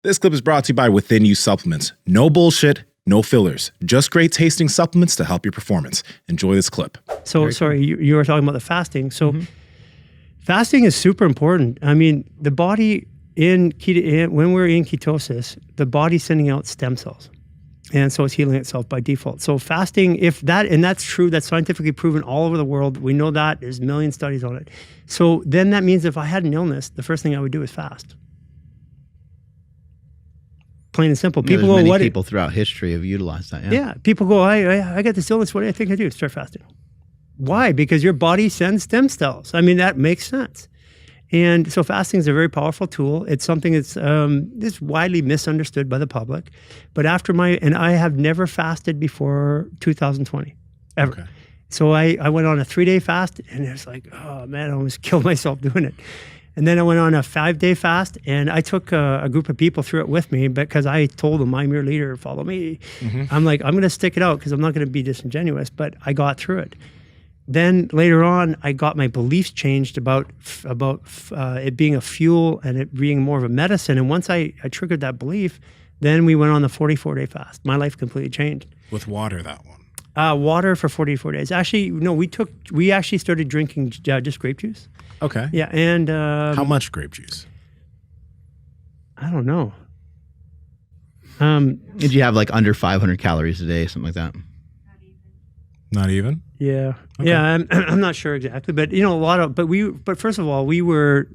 This clip is brought to you by Within You Supplements. No bullshit, no fillers, just great tasting supplements to help your performance. Enjoy this clip. So, sorry, you were talking about the fasting. So, fasting is super important. I mean, the body when we're in ketosis, the body's sending out stem cells. And so it's healing itself by default. So fasting, and that's true, that's scientifically proven all over the world. We know that, there's a million studies on it. So then that means if I had an illness, the first thing I would do is fast. Plain and simple. People go, many people throughout history have utilized that. Yeah, people go, I got this illness, what do I think I do? Start fasting. Why? Because your body sends stem cells. I mean, that makes sense. And so fasting is a very powerful tool. It's something that's widely misunderstood by the public. But I have never fasted before 2020, ever. Okay. So I went on a 3-day fast, and it's like, oh man, I almost killed myself doing it. And then I went on a 5-day fast, and I took a group of people through it with me because I told them, I'm your leader, follow me. I'm like, I'm going to stick it out because I'm not going to be disingenuous, but I got through it. Then later on, I got my beliefs changed about it being a fuel and it being more of a medicine. And once I triggered that belief, then we went on the 44-day fast. My life completely changed. With water, that one? Water for 44 days. Actually, no, we actually started drinking just grape juice. Okay. Yeah, and how much grape juice? I don't know. Did you have like under 500 calories a day, something like that? Not even? Yeah. Okay. Yeah, I'm not sure exactly, but but first of all, we were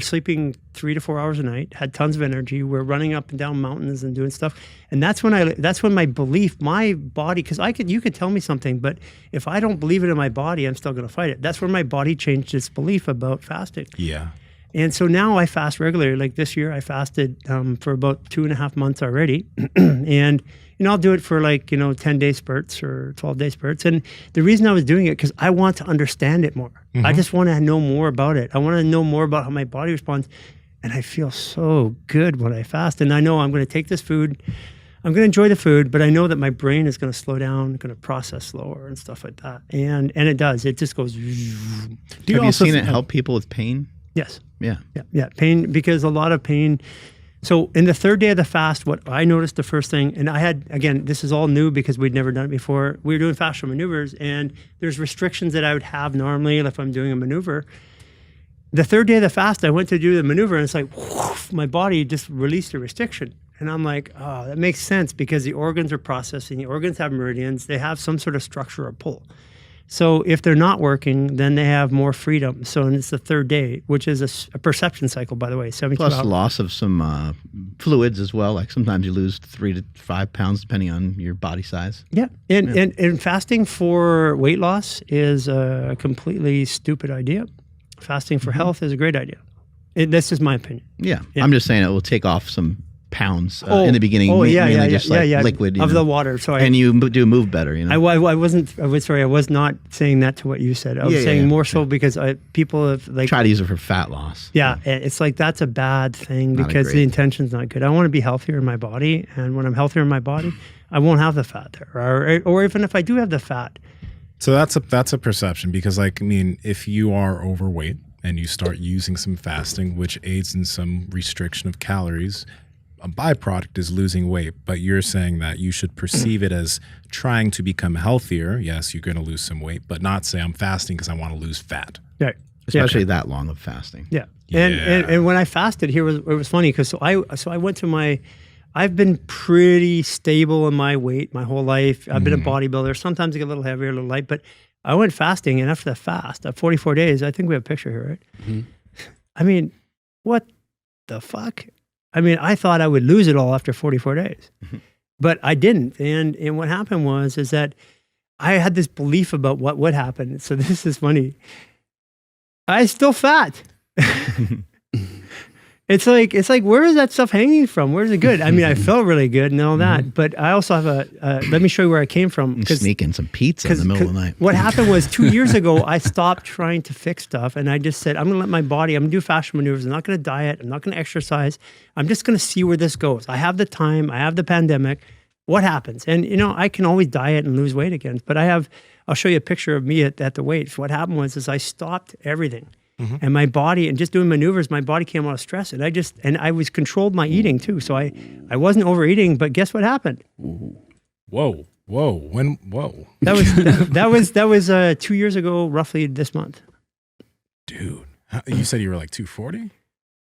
sleeping 3 to 4 hours a night, had tons of energy, we're running up and down mountains and doing stuff. And that's when my belief, my body, because you could tell me something, but if I don't believe it in my body, I'm still going to fight it. That's where my body changed its belief about fasting. Yeah. And so now I fast regularly. Like this year, I fasted for about 2.5 months already. And I'll do it for 10-day spurts or 12-day spurts. And the reason I was doing it, because I want to understand it more. I just want to know more about it. I want to know more about how my body responds. And I feel so good when I fast. And I know I'm going to take this food. I'm going to enjoy the food, but I know that my brain is going to slow down, going to process slower and stuff like that. And it does. It just goes. Have you seen it help people with pain? Yes. Yeah. Pain, because a lot of pain. So in the 3rd day of the fast, what I noticed the first thing, and I had, again, this is all new because we'd never done it before. We were doing fascial maneuvers, and there's restrictions that I would have normally if I'm doing a maneuver. The 3rd day of the fast, I went to do the maneuver, and it's like, whoosh, my body just released a restriction. And I'm like, oh, that makes sense because the organs are processing. The organs have meridians. They have some sort of structure or pull. So if they're not working, then they have more freedom. So it's the 3rd day, which is a perception cycle, by the way, 72 Plus hours. loss of some fluids as well. Like sometimes you lose 3 to 5 pounds depending on your body size. Yeah. And fasting for weight loss is a completely stupid idea. Fasting for health is a great idea. That's just my opinion. Yeah. I'm just saying it will take off some pounds in the beginning, mainly just liquid of the water. So and you do move better. I was not saying that to what you said. I was saying more so because people have try to use it for fat loss. Yeah, it's like that's a bad thing because the intention's not good. I want to be healthier in my body, and when I'm healthier in my body, I won't have the fat there, or even if I do have the fat. So that's a perception because if you are overweight and you start using some fasting, which aids in some restriction of calories, a byproduct is losing weight, but you're saying that you should perceive it as trying to become healthier. Yes, you're going to lose some weight, but not say I'm fasting because I want to lose fat. Right. Especially that long of fasting. Yeah. And when I fasted here, it was funny because I went to I've been pretty stable in my weight my whole life. I've been a bodybuilder. Sometimes I get a little heavier, a little light, but I went fasting, and after the fast, at 44 days, I think we have a picture here, right? I mean, what the fuck? I mean, I thought I would lose it all after 44 days, but I didn't. And what happened is that I had this belief about what would happen. So this is funny. I still fat. It's like, where is that stuff hanging from? Where's it good? I mean, I felt really good and all that, but I also have let me show you where I came from. Sneaking some pizza in the middle of the night. What happened was 2 years ago, I stopped trying to fix stuff, and I just said, I'm going to let my body, I'm going to do fascial maneuvers. I'm not going to diet. I'm not going to exercise. I'm just going to see where this goes. I have the time. I have the pandemic. What happens? And, I can always diet and lose weight again, but I'll show you a picture of me at the weight. So what happened was I stopped everything. And my body, and just doing maneuvers, my body came out of stress. And I was controlled my eating too. So I wasn't overeating, but guess what happened? Whoa. That was 2 years ago, roughly this month. Dude, you said you were like 240?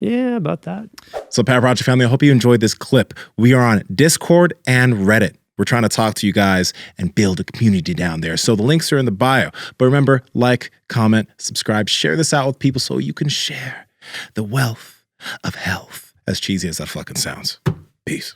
Yeah, about that. So Power Project family, I hope you enjoyed this clip. We are on Discord and Reddit. We're trying to talk to you guys and build a community down there. So the links are in the bio. But remember, like, comment, subscribe, share this out with people so you can share the wealth of health. As cheesy as that fucking sounds. Peace.